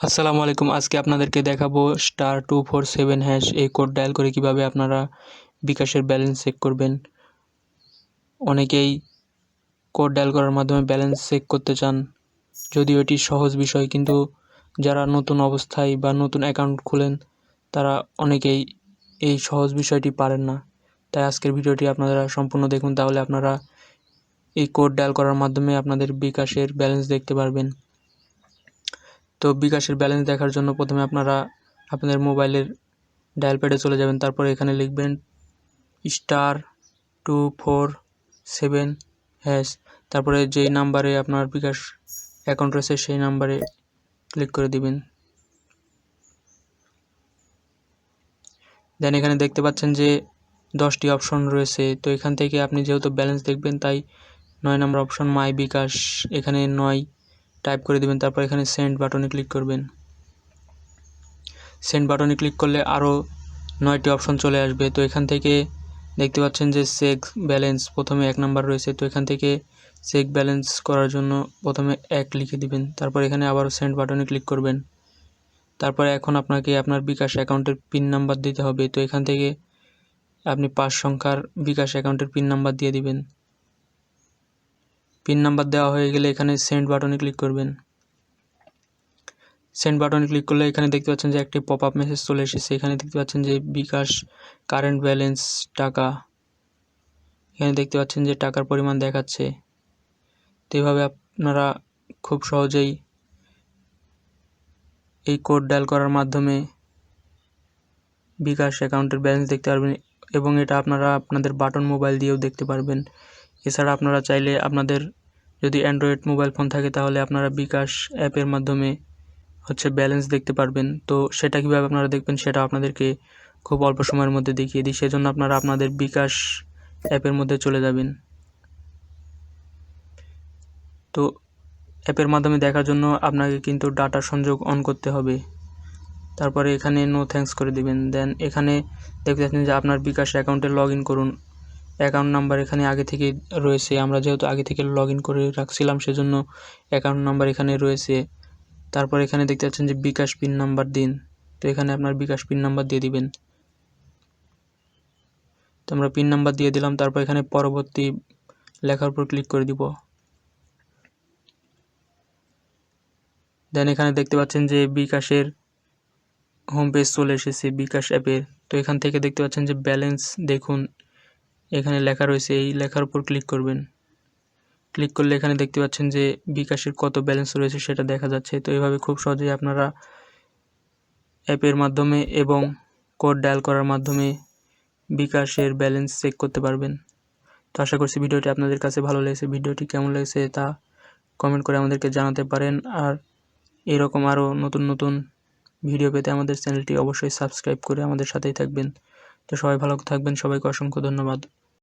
আসসালামু আলাইকুম। আজকে আপনাদেরকে দেখাবো *247# এই কোড ডায়াল করে কিভাবে আপনারা বিকাশের ব্যালেন্স চেক করবেন। অনেকেই কোড ডায়াল করার মাধ্যমে ব্যালেন্স চেক করতে চান, যদিও এটি সহজ বিষয়, কিন্তু যারা নতুন অবস্থায় বা নতুন অ্যাকাউন্ট খুলেন তারা অনেকেই এই সহজ বিষয়টি পারেন না। তাই আজকের ভিডিওটি আপনারা সম্পূর্ণ দেখুন, তাহলে আপনারা এই কোড ডায়াল করার মাধ্যমে আপনাদের বিকাশের ব্যালেন্স দেখতে পারবেন। তো বিকাশের ব্যালেন্স দেখার জন্য প্রথমে আপনারা আপনাদের মোবাইলের ডায়াল প্যাডে চলে যাবেন। তারপরে এখানে লিখবেন *247#। তারপরে যেই নাম্বারে আপনার বিকাশ অ্যাকাউন্ট রয়েছে সেই নাম্বারে ক্লিক করে দিবেন। দেন এখানে দেখতে পাচ্ছেন যে 10টি অপশন রয়েছে। তো এখান থেকে আপনি যেহেতু ব্যালেন্স দেখবেন তাই 9 নম্বর অপশন মাই বিকাশ, এখানে 9 টাইপ করে দিবেন। তারপর এখানে সেন্ড বাটনে ক্লিক করবেন। সেন্ড বাটনে ক্লিক করলে আরও 9টি অপশন চলে আসবে। তো এখান থেকে দেখতে পাচ্ছেন যে চেক ব্যালেন্স প্রথমে 1 নাম্বার রয়েছে। তো এখান থেকে চেক ব্যালেন্স করার জন্য প্রথমে 1 লিখে দিবেন। তারপর এখানে আবারও সেন্ড বাটনে ক্লিক করবেন। তারপরে এখন আপনাকে আপনার বিকাশ অ্যাকাউন্টের পিন নাম্বার দিতে হবে। তো এখান থেকে আপনি 5 সংখ্যার বিকাশ অ্যাকাউন্টের পিন নাম্বার দিয়ে দিবেন। পিন নাম্বার দেওয়া হয়ে গেলে এখানে সেন্ড বাটনে ক্লিক করবেন। সেন্ড বাটনে ক্লিক করলে এখানে দেখতে পাচ্ছেন যে একটি পপ আপ মেসেজ চলে এসেছে। এখানে দেখতে পাচ্ছেন যে বিকাশ কারেন্ট ব্যালেন্স টাকা, এখানে দেখতে পাচ্ছেন যে টাকার পরিমাণ দেখাচ্ছে। তো এইভাবে আপনারা খুব সহজেই এই কোড ডায়াল করার মাধ্যমে বিকাশ অ্যাকাউন্টের ব্যালেন্স দেখতে পারবেন, এবং এটা আপনারা আপনাদের বাটন মোবাইল দিয়েও দেখতে পারবেন। এছাড়া আপনারা চাইলে আপনাদের যদি অ্যান্ড্রয়েড মোবাইল ফোন থাকে তাহলে আপনারা বিকাশ অ্যাপের মাধ্যমে ব্যালেন্স দেখতে পারবেন। তো সেটা কীভাবে আপনারা দেখবেন সেটা আপনাদেরকে খুব অল্প সময়ের মধ্যে দেখিয়ে দিই। সেজন্য আপনারা আপনাদের বিকাশ অ্যাপের মধ্যে চলে যাবেন। তো অ্যাপের মাধ্যমে দেখার জন্য আপনাকে কিন্তু ডাটা সংযোগ অন করতে হবে। তারপরে এখানে নো থ্যাঙ্কস করে দিবেন। দেন এখানে দেখতে পাচ্ছেন যে আপনার বিকাশ অ্যাকাউন্টে লগ ইন করুন। অ্যাকাউন্ট নাম্বার এখানে আগে থেকেই রয়েছে, আমরা যেহেতু আগে থেকে লগ ইন করে রাখছিলাম সেজন্য অ্যাকাউন্ট নাম্বার এখানে রয়েছে। তারপর এখানে দেখতে পাচ্ছেন যে বিকাশ পিন নাম্বার দিন। তো এখানে আপনার বিকাশ পিন নাম্বার দিয়ে দিবেন। তো আমরা পিন নাম্বার দিয়ে দিলাম। তারপর এখানে পরবর্তী লেখার উপর ক্লিক করে দিব। দেন এখানে দেখতে পাচ্ছেন যে বিকাশের হোম পেজ চলে এসেছে বিকাশ অ্যাপের। তো এখান থেকে দেখতে পাচ্ছেন যে ব্যালেন্স দেখুন, এখানে লেখা রয়েছে, এই লেখার উপর ক্লিক করবেন। ক্লিক করলে এখানে দেখতে পাচ্ছেন যে বিকাশের কত ব্যালেন্স রয়েছে সেটা দেখা যাচ্ছে। তো এইভাবে খুব সহজেই আপনারা অ্যাপের মাধ্যমে এবং কোড ডায়াল করার মাধ্যমে বিকাশের ব্যালেন্স চেক করতে পারবেন। তো আশা করছি ভিডিওটি আপনাদের কাছে ভালো লেগেছে। ভিডিওটি কেমন লেগেছে তা কমেন্ট করে আমাদেরকে জানাতে পারেন। আর এরকম আরও নতুন নতুন ভিডিও পেতে আমাদের চ্যানেলটি অবশ্যই সাবস্ক্রাইব করে আমাদের সাথেই থাকবেন। তো সবাই ভালো থাকবেন, সবাইকে অসংখ্য ধন্যবাদ।